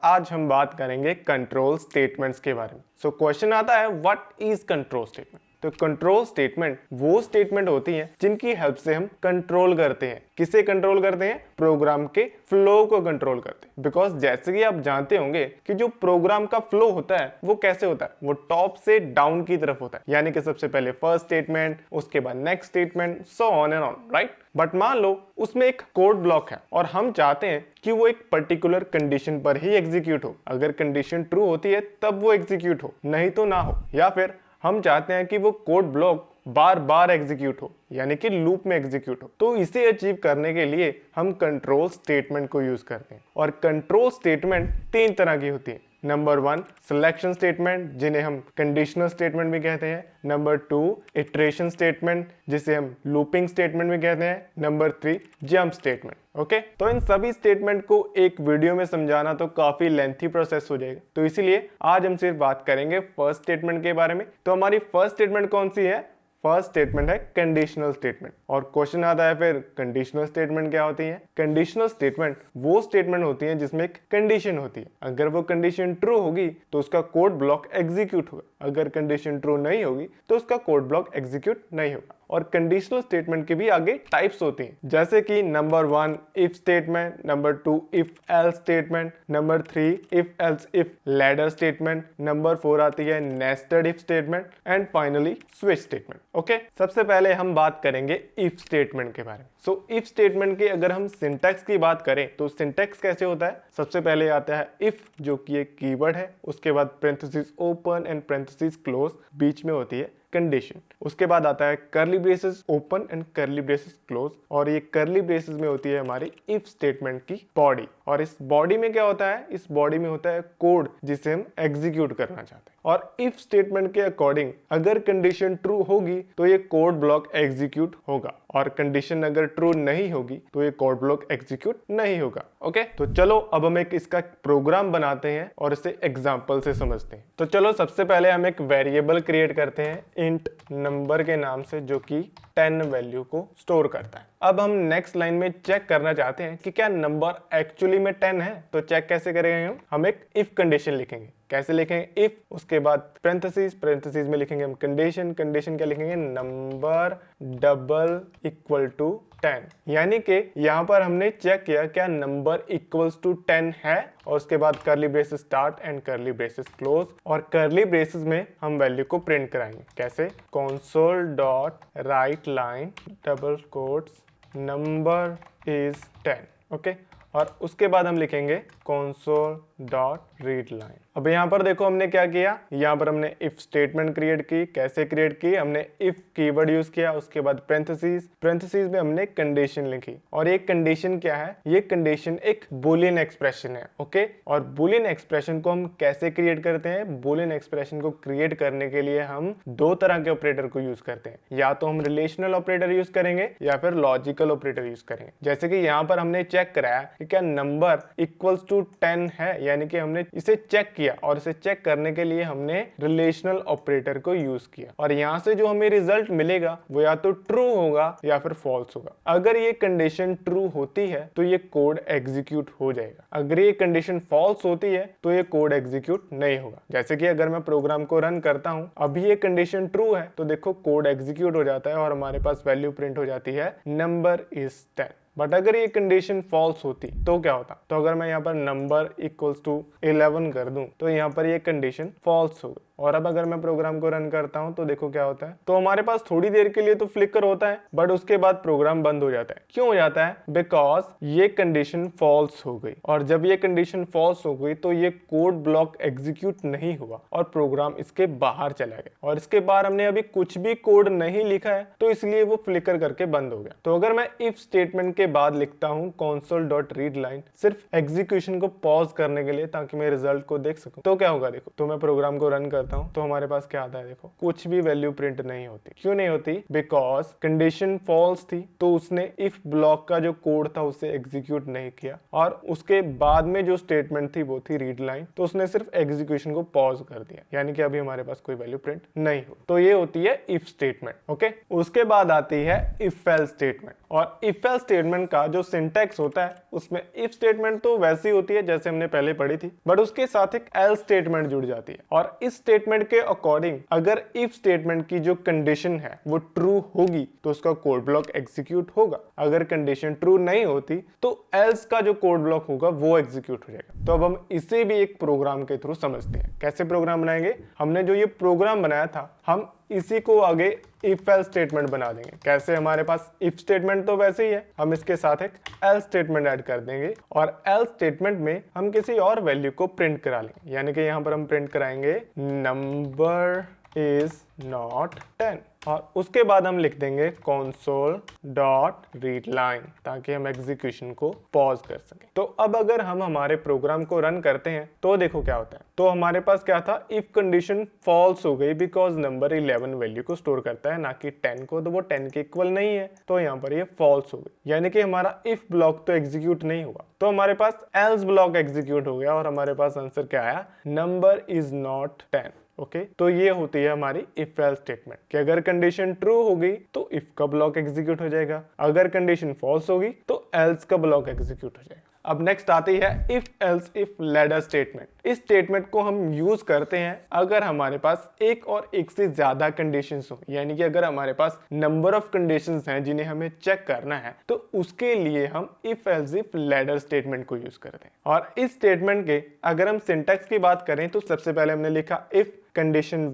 आज हम बात करेंगे कंट्रोल स्टेटमेंट्स के बारे में। सो क्वेश्चन आता है व्हाट इज कंट्रोल स्टेटमेंट। तो कंट्रोल स्टेटमेंट वो स्टेटमेंट होती है जिनकी हेल्प से हम कंट्रोल करते हैं। किसे कंट्रोल करते हैं? प्रोग्राम के फ्लो को कंट्रोल करते हैं। बिकॉज जैसे कि आप जानते होंगे कि जो प्रोग्राम का फ्लो होता है वो कैसे होता है, वो टॉप से डाउन की तरफ होता है। यानी कि सबसे पहले फर्स्ट स्टेटमेंट, उसके बाद next statement, so on and on, right. But मान लो उसमें एक कोड ब्लॉक है और हम चाहते हैं कि वो एक पर्टिकुलर कंडीशन पर ही एग्जीक्यूट हो। अगर कंडीशन ट्रू होती है तब वो एग्जीक्यूट हो, नहीं तो ना हो। या फिर हम चाहते हैं कि वो कोड ब्लॉक बार बार एग्जीक्यूट हो, यानी कि लूप में एग्जीक्यूट हो। तो इसे अचीव करने के लिए हम कंट्रोल स्टेटमेंट को यूज करते हैं। और कंट्रोल स्टेटमेंट तीन तरह की होती है। नंबर 1 सिलेक्शन स्टेटमेंट, जिन्हें हम कंडीशनल स्टेटमेंट भी कहते हैं। नंबर 2 इटरेशन स्टेटमेंट, जिसे हम लूपिंग स्टेटमेंट भी कहते हैं। Number 3 jump statement. ओके, तो इन सभी स्टेटमेंट को एक वीडियो में समझाना तो काफी लेंथी प्रोसेस हो जाएगा, तो इसीलिए आज हम सिर्फ बात करेंगे फर्स्ट स्टेटमेंट के बारे में। तो हमारी फर्स्ट स्टेटमेंट कौन सी है? फर्स्ट स्टेटमेंट है कंडीशनल स्टेटमेंट। और क्वेश्चन आता है फिर कंडीशनल स्टेटमेंट क्या होती है? कंडीशनल स्टेटमेंट वो स्टेटमेंट होती है जिसमें एक कंडीशन होती है। अगर वो कंडीशन ट्रू होगी तो उसका कोड ब्लॉक एग्जीक्यूट होगा, अगर कंडीशन ट्रू नहीं होगी तो उसका कोड ब्लॉक एग्जीक्यूट नहीं होगा। और कंडीशनल स्टेटमेंट के भी आगे टाइप्स होती हैं, जैसे कि number 1 if statement, number 2 if else statement, number 3 if else if ladder statement, number 4 आती है nested if statement and finally switch statement. Okay, सबसे पहले हम बात करेंगे इफ स्टेटमेंट के बारे में। सो इफ स्टेटमेंट के अगर हम सिंटैक्स की बात करें तो सिंटैक्स कैसे होता है? सबसे पहले आता है इफ, जो कि एक कीवर्ड है, उसके बाद parenthesis open and parenthesis close, बीच में होती है कंडीशन। उसके बाद आता है curly braces open and curly braces close, और ये कर्ली ब्रेसेस में होती है हमारी इफ स्टेटमेंट की बॉडी। और इस बॉडी में क्या होता है? इस बॉडी में होता है कोड जिसे हम एग्जीक्यूट करना चाहते हैं। और इफ स्टेटमेंट के अकॉर्डिंग अगर कंडीशन ट्रू होगी तो ये कोड ब्लॉक एग्जीक्यूट होगा, और कंडीशन अगर ट्रू नहीं होगी तो ये कोड ब्लॉक एग्जीक्यूट नहीं होगा। ओके, तो चलो अब हम एक इसका प्रोग्राम बनाते हैं और इसे एग्जांपल से समझते हैं। तो चलो सबसे पहले हम एक वेरिएबल क्रिएट करते हैं इंट नंबर के नाम से, जो कि 10 वैल्यू को स्टोर करता है। अब हम नेक्स्ट लाइन में चेक करना चाहते हैं कि क्या नंबर एक्चुअली में 10 है। तो चेक कैसे करेंगे? हम एक इफ कंडीशन लिखेंगे। कैसे लिखेंगे? इफ, उसके बाद पेरेंथेसिस, पेरेंथेसिस में लिखेंगे हम कंडीशन, कंडीशन क्या लिखेंगे? Number double equal to 10। यानी कि यहाँ पर हमने चेक किया क्या नंबर इक्वल्स टू 10 है, और उसके बाद curly braces start and curly braces close, और कर्ली ब्रेसेस में हम वैल्यू को प्रिंट कराएंगे। कैसे? console dot right line double quotes number is 10। Okay, और उसके बाद हम लिखेंगे console डॉट रीड लाइन। अब यहाँ पर देखो हमने क्या किया, यहाँ पर हमने इफ स्टेटमेंट क्रिएट की। कैसे क्रिएट की? हमने इफ कीवर्ड यूज किया, उसके बाद पेरेंथेसिस, पेरेंथेसिस में हमने कंडीशन लिखी। और ये कंडीशन क्या है? ये कंडीशन एक बूलियन एक्सप्रेशन है। ओके, और बूलियन एक्सप्रेशन को हम कैसे क्रिएट करते हैं? बूलियन एक्सप्रेशन को क्रिएट करने के लिए हम दो तरह के ऑपरेटर को यूज करते हैं। या तो हम रिलेशनल ऑपरेटर यूज करेंगे या फिर लॉजिकल ऑपरेटर यूज करेंगे। जैसे कि यहाँ पर हमने चेक कराया कि क्या नंबर इक्वल्स टू 10 है, यानी कि हमने इसे चेक किया, और इसे चेक करने के लिए हमने रिलेशनल ऑपरेटर को यूज किया। और यहाँ से जो हमें रिजल्ट मिलेगा वो या तो ट्रू होगा या फिर फॉल्स होगा। अगर ये कंडीशन ट्रू होती है तो ये कोड एग्जीक्यूट हो जाएगा, अगर ये कंडीशन फॉल्स होती है तो ये कोड एग्जीक्यूट नहीं होगा। जैसे कि अगर मैं प्रोग्राम को रन करता हूं, अभी ये कंडीशन ट्रू है तो देखो कोड एग्जीक्यूट हो जाता है और हमारे पास वैल्यू प्रिंट हो जाती है नंबर इज 10। बट अगर ये कंडीशन फॉल्स होती तो क्या होता? तो अगर मैं यहाँ पर नंबर इक्वल्स टू 11 कर दूं तो यहाँ पर ये कंडीशन फॉल्स होगी। और अब अगर मैं प्रोग्राम को रन करता हूं तो देखो क्या होता है। तो हमारे पास थोड़ी देर के लिए तो फ्लिकर होता है, बट उसके बाद प्रोग्राम बंद हो जाता है। क्यों हो जाता है? बिकॉज ये कंडीशन फॉल्स हो गई, और जब ये कंडीशन फॉल्स हो गई तो ये कोड ब्लॉक एग्जीक्यूट नहीं हुआ और प्रोग्राम इसके बाहर चला गया। और इसके बाद हमने अभी कुछ भी कोड नहीं लिखा है तो इसलिए वो फ्लिकर करके बंद हो गया। तो अगर मैं इफ स्टेटमेंट के बाद लिखता हूँ console डॉट रीड लाइन, सिर्फ एग्जीक्यूशन को पॉज करने के लिए, ताकि मैं रिजल्ट को देख सकूं, तो क्या होगा? देखो, तो मैं प्रोग्राम को रन करता हूं तो हमारे पास क्या आता है? देखो, कुछ भी वैल्यू प्रिंट नहीं होती। क्यों नहीं होती? बिकॉज कंडीशन फॉल्स थी, तो उसने इफ ब्लॉक का जो कोड था उसे एग्जीक्यूट नहीं किया, और उसके बाद में जो स्टेटमेंट थी वो थी रीड लाइन, तो उसने सिर्फ एग्जीक्यूशन को पॉज कर दिया, यानी कि अभी हमारे पास कोई वैल्यू प्रिंट नहीं हो। तो ये होती है इफ स्टेटमेंट। ओके, उसके बाद आती है इफ एल्स स्टेटमेंट। और इफ एल्स स्टेटमेंट स्टेटमेंट का जो सिंटैक्स होता है उसमें इफ स्टेटमेंट तो वैसी होती है जैसे हमने पहले पढ़ी थी, बट उसके साथ एक एल्स स्टेटमेंट जुड़ जाती है। और इस स्टेटमेंट के अकॉर्डिंग अगर इफ स्टेटमेंट की जो कंडीशन है वो ट्रू होगी तो उसका कोड ब्लॉक एग्जीक्यूट होगा, अगर कंडीशन ट्रू नहीं होती तो एल्स का जो कोड ब्लॉक होगा वो एग्जीक्यूट हो जाएगा। तो अब हम इसे भी एक प्रोग्राम के थ्रू समझते हैं। कैसे प्रोग्राम बनाएंगे? हमने जो ये प्रोग्राम बनाया था हम इसी को आगे इफ एल्स स्टेटमेंट बना देंगे। कैसे? हमारे पास इफ स्टेटमेंट तो वैसे ही है, हम इसके साथ एक एल्स स्टेटमेंट ऐड कर देंगे और एल्स स्टेटमेंट में हम किसी और वैल्यू को प्रिंट करा लेंगे। यानी कि यहाँ पर हम प्रिंट कराएंगे नंबर इज नॉट 10 और उसके बाद हम लिख देंगे console.readline ताकि हम एग्जीक्यूशन को पॉज कर सकें। तो अब अगर हम हमारे प्रोग्राम को रन करते हैं तो देखो क्या होता है। तो हमारे पास क्या था, इफ कंडीशन फॉल्स हो गई बिकॉज नंबर 11 वैल्यू को स्टोर करता है ना कि 10 को, तो वो 10 के इक्वल नहीं है, तो यहाँ पर ये फॉल्स हो गई, यानी कि हमारा इफ ब्लॉक तो एग्जीक्यूट नहीं हुआ। तो हमारे पास एल्स ब्लॉक एग्जीक्यूट हो गया और हमारे पास आंसर क्या आया, नंबर इज नॉट 10। ओके तो ये होती है हमारी इफ एल्स स्टेटमेंट कि अगर कंडीशन ट्रू होगी तो इफ का ब्लॉक एग्जीक्यूट हो जाएगा, अगर कंडीशन फॉल्स होगी तो एल्स का ब्लॉक एग्जीक्यूट हो जाएगा। अब नेक्स्ट आती है if else if ladder statement. इस स्टेटमेंट को हम यूज करते हैं अगर हमारे पास एक और एक से ज्यादा कंडीशंस हो, यानी कि अगर हमारे पास नंबर ऑफ कंडीशंस हैं जिन्हें हमें चेक करना है तो उसके लिए हम if else if ladder statement को यूज करते हैं। और इस स्टेटमेंट के अगर हम सिंटैक्स की बात करें तो सबसे पहले हमने लिखा इफ कंडीशन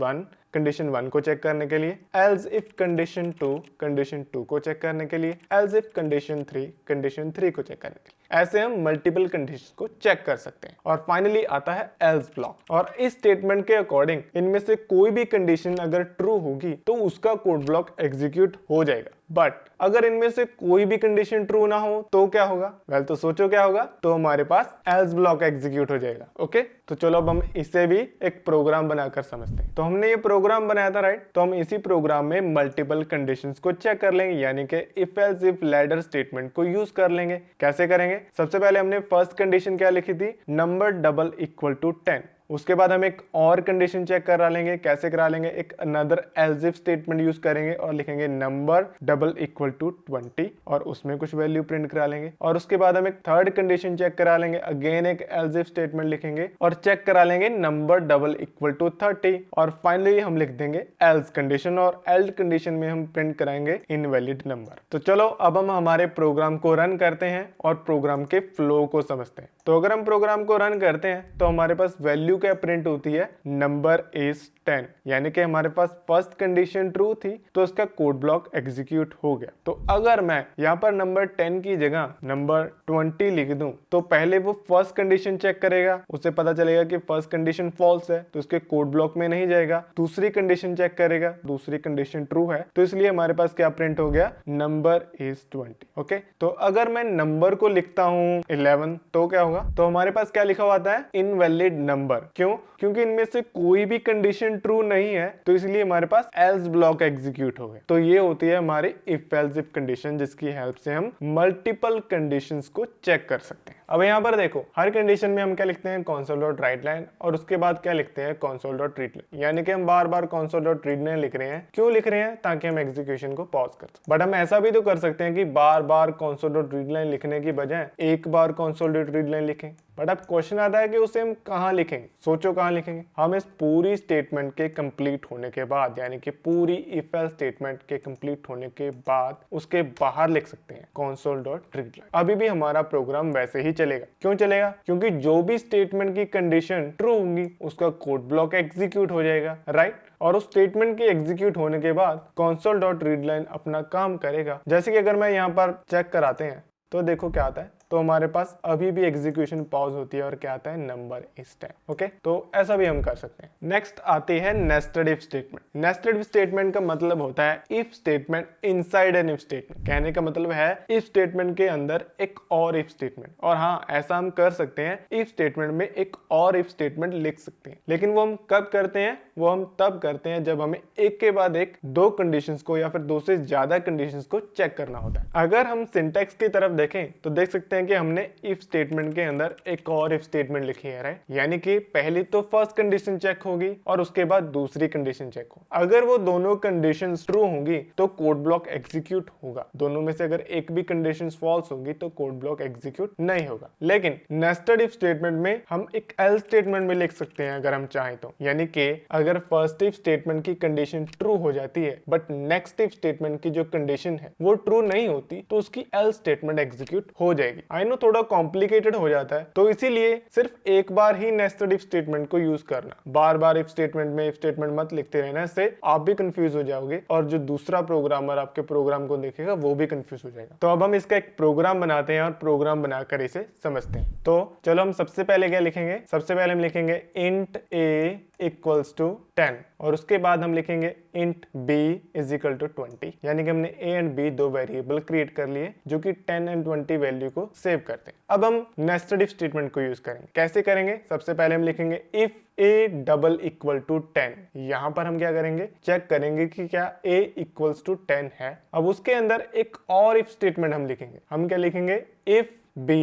1 को चेक करने के लिए, एल्स इफ कंडीशन 2 को चेक करने के लिए, एल्स इफ कंडीशन 3 को चेक करने के लिए। ऐसे हम मल्टीपल कंडीशंस को चेक कर सकते हैं। और फाइनली आता है एल्स ब्लॉक और इस स्टेटमेंट के अकॉर्डिंग इनमें से कोई भी कंडीशन अगर ट्रू होगी तो उसका कोड ब्लॉक एग्जीक्यूट हो जाएगा, बट अगर इनमें से कोई भी कंडीशन ट्रू ना हो तो क्या होगा? वेल तो सोचो क्या होगा, तो हमारे पास एल्स ब्लॉक एग्जीक्यूट हो जाएगा। ओके तो चलो अब हम इसे भी एक प्रोग्राम बनाकर समझते हैं। तो हमने ये प्रोग्राम बनाया था राइट, तो हम इसी प्रोग्राम में मल्टीपल कंडीशंस को चेक कर लेंगे, यानी कि if else if ladder statement को यूज कर लेंगे। कैसे करेंगे? सबसे पहले हमने फर्स्ट कंडीशन क्या लिखी थी, नंबर डबल इक्वल टू 10। उसके बाद हम एक और कंडीशन चेक करा लेंगे। कैसे करा लेंगे? एक another else if statement use करेंगे और लिखेंगे नंबर डबल इक्वल टू 20 और उसमें कुछ वैल्यू प्रिंट करा लेंगे। और उसके बाद हम एक थर्ड कंडीशन चेक करा लेंगे, अगेन एक एल्स इफ स्टेटमेंट लिखेंगे और चेक करा लेंगे नंबर डबल इक्वल टू 30 और फाइनली हम लिख देंगे एल्स कंडीशन और एल्स कंडीशन में हम प्रिंट कराएंगे इनवैलिड नंबर। तो चलो अब हम हमारे प्रोग्राम को रन करते हैं और प्रोग्राम के फ्लो को समझते हैं। तो अगर हम प्रोग्राम को रन करते हैं तो हमारे पास वैल्यू क्या प्रिंट होती है, नंबर इज 10, यानी कि हमारे पास फर्स्ट कंडीशन ट्रू थी तो इसका कोड ब्लॉक एग्जीक्यूट हो गया। तो अगर मैं यहाँ पर नंबर 10 की जगह नंबर 20 लिख दूं तो पहले वो फर्स्ट कंडीशन चेक करेगा, उसे पता चलेगा कि फर्स्ट कंडीशन फॉल्स है तो उसके कोड ब्लॉक में नहीं जाएगा। दूसरी कंडीशन चेक करेगा, दूसरी कंडीशन ट्रू है तो इसलिए हमारे पास क्या प्रिंट हो गया, नंबर इज 20। ओके तो अगर मैं नंबर को लिखता हूँ 11 तो क्या होगा, तो हमारे पास क्या लिखा हुआ आता है, इनवैलिड नंबर। क्यों? क्योंकि इनमें से कोई भी कंडीशन ट्रू नहीं है तो इसलिए हमारे पास एल्स ब्लॉक एग्जीक्यूट हो गए। तो ये होती है हमारी इफ एल्स इफ कंडीशन, जिसकी हेल्प से हम मल्टीपल कंडीशंस को चेक कर सकते हैं। अब यहाँ पर देखो हर कंडीशन में हम क्या लिखते हैं, console.writeline और उसके बाद क्या लिखते हैं, console.readline, यानी कि हम बार बार console.readline लिख रहे हैं। क्यों लिख रहे हैं? ताकि हम एग्जीक्यूशन को पॉज कर सकें। बट हम ऐसा भी तो कर सकते हैं कि बार बार console.readline लिखने की बजाय एक बार console.readline लिखें। बट अब क्वेश्चन आता है कि उसे हम कहाँ लिखेंगे? सोचो कहाँ लिखेंगे? हम इस पूरी स्टेटमेंट के कंप्लीट होने के बाद, यानी कि पूरी इफ एल्स स्टेटमेंट के कंप्लीट होने के बाद उसके बाहर लिख सकते हैं console.readline। अभी भी हमारा प्रोग्राम वैसे ही चलेगा। क्यों चलेगा? क्योंकि जो भी स्टेटमेंट की कंडीशन ट्रू होगी उसका कोड ब्लॉक एग्जीक्यूट हो जाएगा, राइट? और उस स्टेटमेंट के एग्जीक्यूट होने के बाद console.readline अपना काम करेगा। जैसे कि अगर मैं यहाँ पर चेक कराते हैं तो देखो क्या आता है, तो हमारे पास अभी भी एग्जीक्यूशन पॉज होती है और क्या आता है, नंबर इज 10। ओके तो ऐसा भी हम कर सकते हैं। नेक्स्ट आती है nested if statement. Nested if statement का मतलब होता है if statement inside N if statement. कहने का मतलब है इफ स्टेटमेंट के अंदर एक और इफ स्टेटमेंट। और हाँ, ऐसा हम कर सकते हैं, इफ स्टेटमेंट में एक और इफ स्टेटमेंट लिख सकते हैं। लेकिन वो हम कब करते हैं? वो हम तब करते हैं जब हमें एक के बाद एक दो कंडीशंस को या फिर दो से ज्यादा कंडीशंस को चेक करना होता है। अगर हम सिंटैक्स की तरफ देखें तो देख सकते हैं हैं कि हमने इफ स्टेटमेंट के अंदर एक और इफ स्टेटमेंट लिखी है, राइट। यानी कि पहली तो फर्स्ट कंडीशन चेक होगी और उसके बाद दूसरी कंडीशन चेक हो। अगर वो दोनों कंडीशंस ट्रू होंगी तो कोड ब्लॉक एग्जीक्यूट होगा। दोनों में से अगर एक भी कंडीशन फॉल्स होगी तो कोड ब्लॉक एग्जीक्यूट नहीं होगा। लेकिन नेस्टेड इफ स्टेटमेंट में हम एक एल्स स्टेटमेंट में लिख सकते हैं अगर हम चाहें तो। यानी कि अगर फर्स्ट इफ स्टेटमेंट की कंडीशन ट्रू हो जाती है बट नेक्स्ट इफ स्टेटमेंट की जो कंडीशन है वो ट्रू नहीं होती तो उसकी एल्स स्टेटमेंट एग्जीक्यूट हो जाएगी। आई नो थोड़ा कॉम्प्लिकेटेड हो जाता है, तो इसीलिए सिर्फ एक बार ही नेस्टेड इफ स्टेटमेंट को यूज करना, बार बार इफ स्टेटमेंट में इफ स्टेटमेंट मत लिखते रहना, इससे आप भी कंफ्यूज हो जाओगे और जो दूसरा प्रोग्रामर आपके प्रोग्राम को देखेगा वो भी कंफ्यूज हो जाएगा। तो अब हम इसका एक प्रोग्राम बनाते हैं और प्रोग्राम बनाकर इसे समझते हैं। तो चलो हम सबसे पहले क्या लिखेंगे, सबसे पहले हम लिखेंगे int a इक्वल्स टू 10 और उसके बाद हम लिखेंगे int b is equal to 20। यानी कि हमने a एंड b दो वेरिएबल क्रिएट कर लिए जो कि 10 एंड 20 वैल्यू को सेव करते हैं। अब हम नेस्टेड इफ स्टेटमेंट को यूज करेंगे। कैसे करेंगे, सबसे पहले हम लिखेंगे if a double equal to 10। यहां पर हम क्या करेंगे, चेक करेंगे कि क्या a इक्वल्स टू 10 है। अब उसके अंदर एक और इफ स्टेटमेंट हम लिखेंगे। हम क्या लिखेंगे, if b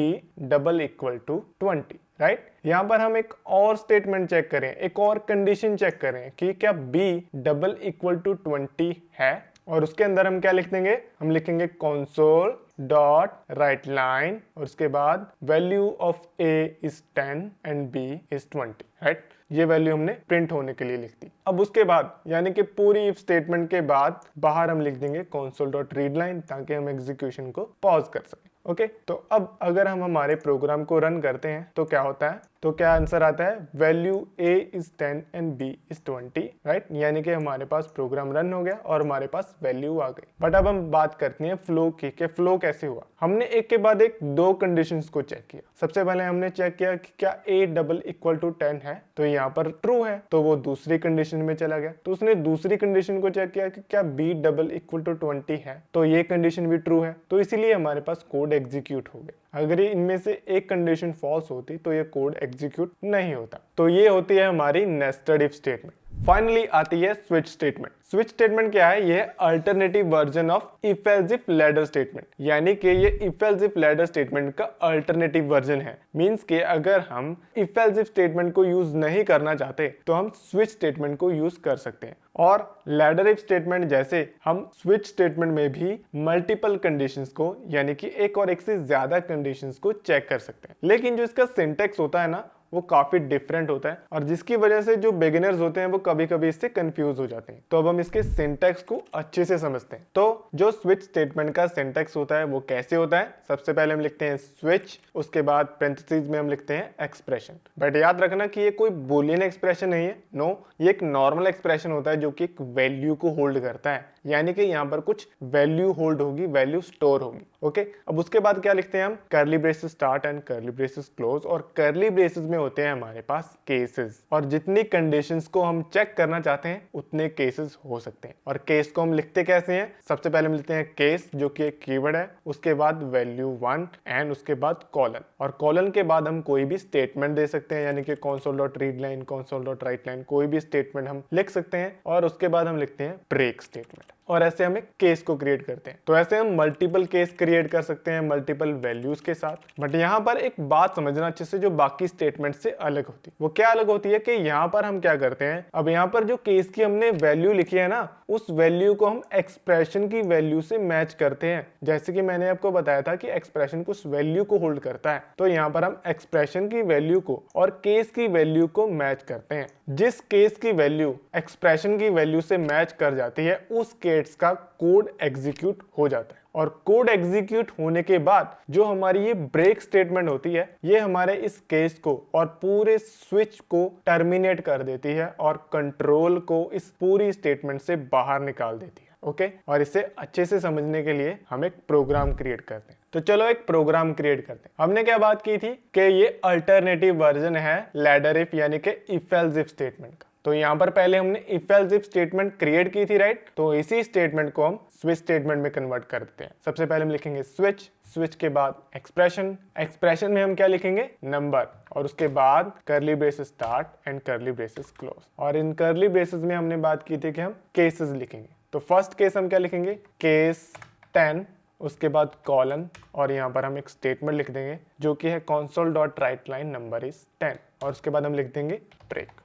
double equal to 20, right. यहां पर हम एक और स्टेटमेंट चेक करें, एक और कंडीशन चेक करें कि क्या b डबल इक्वल टू 20 है। और उसके अंदर हम क्या लिख देंगे, हम लिखेंगे console डॉट राइट लाइन और उसके बाद value of a is 10 and b is 20, right. ये वैल्यू हमने प्रिंट होने के लिए लिख दी। अब उसके बाद यानी कि पूरी इफ स्टेटमेंट के बाद बाहर हम लिख देंगे console डॉट रीड लाइन ताकि हम एग्जीक्यूशन को पॉज कर सकें। ओके तो अब अगर हम हमारे प्रोग्राम को रन करते हैं तो क्या होता है, तो क्या आंसर आता है, value a is 10 and b is 20, right. यानी कि हमारे पास प्रोग्राम रन हो गया और हमारे पास वैल्यू आ गई। बट अब हम बात करते हैं फ्लो की, कि फ्लो कैसे हुआ। हमने एक के बाद एक दो कंडीशंस को चेक किया। सबसे पहले हमने चेक किया कि क्या a डबल इक्वल टू 10 है, तो यहाँ पर ट्रू है तो वो दूसरी कंडीशन में चला गया। तो उसने दूसरी कंडीशन को चेक किया कि क्या b डबल इक्वल टू 20 है, तो ये कंडीशन भी ट्रू है, तो इसीलिए हमारे पास कोड एग्जीक्यूट हो गया। अगर ये इनमें से एक कंडीशन फॉल्स होती तो ये कोड एग्जीक्यूट नहीं होता। तो ये होती है हमारी नेस्टेड इफ स्टेटमेंट। फाइनली आती है स्विच स्टेटमेंट। स्विच स्टेटमेंट क्या है, ये alternative version of if else if ladder statement. यानी कि ये if else if ladder statement का अल्टरनेटिव वर्जन है। मींस कि अगर हम इफ एल्स इफ स्टेटमेंट को यूज नहीं करना चाहते तो हम स्विच स्टेटमेंट को यूज कर सकते हैं। और लैडर इफ स्टेटमेंट जैसे हम स्विच स्टेटमेंट में भी मल्टीपल कंडीशंस को यानी कि एक और एक से ज्यादा कंडीशंस को चेक कर सकते हैं। लेकिन जो इसका सिंटैक्स होता है ना वो काफी डिफरेंट होता है और जिसकी वजह से जो बिगिनर्स होते हैं वो कभी कभी इससे कंफ्यूज हो जाते हैं। तो अब हम इसके सिंटैक्स को अच्छे से समझते हैं। तो जो स्विच स्टेटमेंट का सिंटैक्स होता है वो कैसे होता है, सबसे पहले हम लिखते हैं स्विच, उसके बाद पेरेंथेसिस में हम लिखते हैं एक्सप्रेशन। बट याद रखना कि ये कोई बूलियन एक्सप्रेशन नहीं है, नो, ये एक नॉर्मल एक्सप्रेशन होता है जो कि एक वैल्यू को होल्ड करता है। यानी कि यहाँ पर कुछ वैल्यू होल्ड होगी, वैल्यू स्टोर होगी। ओके अब उसके बाद क्या लिखते हैं हम, curly braces start and curly braces close. और कर्ली ब्रेसेस में होते हैं हमारे पास केसेस, और जितनी कंडीशंस को हम चेक करना चाहते हैं उतने केसेस हो सकते हैं। और केस को हम लिखते कैसे हैं, सबसे पहले हम लिखते हैं केस जो कि एक कीवर्ड है, उसके बाद वैल्यू 1 एंड उसके बाद कॉलन, और कॉलन के बाद हम कोई भी स्टेटमेंट दे सकते हैं यानी कि console dot read line, console dot right line, कोई भी स्टेटमेंट हम लिख सकते हैं। और उसके बाद हम लिखते हैं ब्रेक स्टेटमेंट, और ऐसे हम एक केस को क्रिएट करते हैं। तो ऐसे हम मल्टीपल केस क्रिएट कर सकते हैं मल्टीपल वैल्यूज के साथ। बट यहाँ पर एक बात समझना अच्छे से जो बाकी स्टेटमेंट से अलग होती है, वो क्या अलग होती है कि यहाँ पर हम क्या करते हैं, अब यहाँ पर जो केस की हमने वैल्यू लिखी है ना उस वैल्यू को हम एक्सप्रेशन की वैल्यू से मैच करते हैं। जैसे कि मैंने आपको बताया था कि एक्सप्रेशन कुछ वैल्यू को होल्ड करता है, तो यहाँ पर हम एक्सप्रेशन की वैल्यू को और केस की वैल्यू को मैच करते हैं। जिस केस की वैल्यू एक्सप्रेशन की वैल्यू से मैच कर जाती है उस केस का कोड एग्जीक्यूट हो जाता है। और कोड एग्जीक्यूट होने के बाद जो हमारी ये ब्रेक स्टेटमेंट होती है ये हमारे इस केस को और पूरे स्विच को टर्मिनेट कर देती है और कंट्रोल को इस पूरी स्टेटमेंट से बाहर निकाल देती है। ओके और इसे अच्छे से समझने के लिए हम एक प्रोग्राम क्रिएट करते हैं। तो चलो एक प्रोग्राम क्रिएट करते हैं। हमने क्या बात की थी कि ये अल्टरनेटिव वर्जन है लैडर इफ यानी कि इफ एल्स इफ स्टेटमेंट का। तो यहाँ पर पहले हमने if else if statement create की थी, राइट। तो इसी स्टेटमेंट को हम स्विच स्टेटमेंट में कन्वर्ट करते हैं। सबसे पहले हम लिखेंगे स्विच, स्विच के बाद एक्सप्रेशन, एक्सप्रेशन में हम क्या लिखेंगे, नंबर, और उसके बाद curly braces start and curly braces close. और इन कर्ली ब्रेसेस में हमने बात की थी कि हम केसेस लिखेंगे। तो फर्स्ट केस हम क्या लिखेंगे, केस 10, उसके बाद कॉलन और यहाँ पर हम एक स्टेटमेंट लिख देंगे जो कि है console.writeLine नंबर इज 10 और उसके बाद हम लिख देंगे ब्रेक।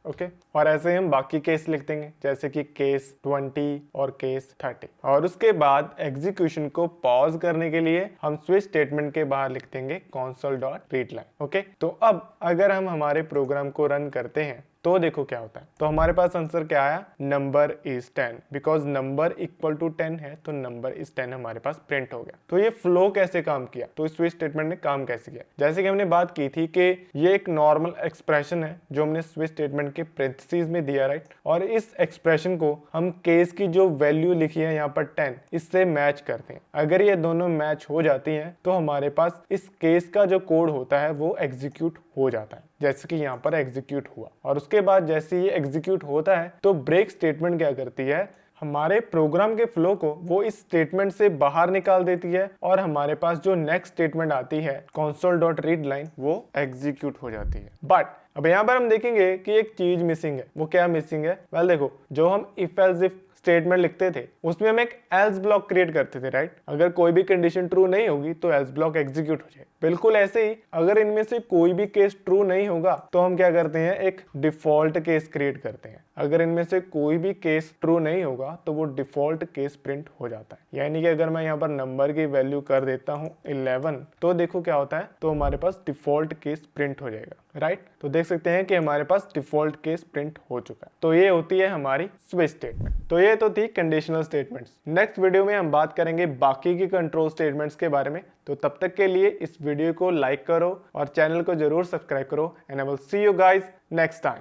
ओके और ऐसे ही हम बाकी केस लिख देंगे जैसे कि केस 20 और केस 30 और उसके बाद एग्जीक्यूशन को पॉज करने के लिए हम स्विच स्टेटमेंट के बाहर लिख देंगे console.readline। ओके तो अब अगर हम हमारे प्रोग्राम को रन करते हैं तो देखो क्या होता है। तो हमारे पास आंसर क्या आया, number is 10, because number equal to 10 है तो नंबर इज 10 हमारे पास प्रिंट हो गया। तो ये फ्लो कैसे काम किया, तो इस स्विच स्टेटमेंट ने काम कैसे किया, जैसे कि हमने बात की थी कि ये एक नॉर्मल एक्सप्रेशन है जो हमने स्विच स्टेटमेंट के पेरेंथेसिस में दिया, राइट, और इस एक्सप्रेशन को हम केस की जो वैल्यू लिखी है यहाँ पर 10 इससे मैच करते हैं। अगर ये दोनों मैच हो जाती हैं तो हमारे पास इस केस का जो कोड होता है वो एग्जीक्यूट हो जाता है, जैसे कि यहाँ पर एग्जीक्यूट हुआ। और उसके बाद जैसे ये एग्जीक्यूट होता है तो ब्रेक स्टेटमेंट क्या करती है, हमारे प्रोग्राम के फ्लो को वो इस स्टेटमेंट से बाहर निकाल देती है और हमारे पास जो नेक्स्ट स्टेटमेंट आती है console.readline वो एग्जीक्यूट हो जाती है। बट अब यहाँ पर हम देखेंगे कि एक चीज मिसिंग है। वो क्या मिसिंग है, वेल देखो, जो हम इफ एल्स इफ स्टेटमेंट लिखते थे उसमें हम एक एल्स ब्लॉक क्रिएट करते थे, राइट। अगर कोई भी कंडीशन ट्रू नहीं होगी तो एल्स ब्लॉक एग्जीक्यूट हो जाए। बिल्कुल ऐसे ही अगर इनमें से कोई भी केस ट्रू नहीं होगा तो हम क्या करते हैं, एक डिफॉल्ट केस क्रिएट करते हैं। अगर इनमें से कोई भी केस ट्रू नहीं होगा तो वो डिफॉल्ट केस प्रिंट हो जाता है। यानी कि अगर मैं यहाँ पर नंबर की वैल्यू कर देता हूँ 11 तो देखो क्या होता है, तो हमारे पास डिफॉल्ट केस प्रिंट हो जाएगा, राइट। तो देख सकते हैं कि हमारे पास डिफॉल्ट केस प्रिंट हो चुका है। तो ये होती है हमारी स्विच स्टेटमेंट। तो ये तो थी कंडीशनल स्टेटमेंट्स। नेक्स्ट वीडियो में हम बात करेंगे बाकी की कंट्रोल स्टेटमेंट्स के बारे में। तो तब तक के लिए इस वीडियो को लाइक करो और चैनल को जरूर सब्सक्राइब करो and I will see you guys next time.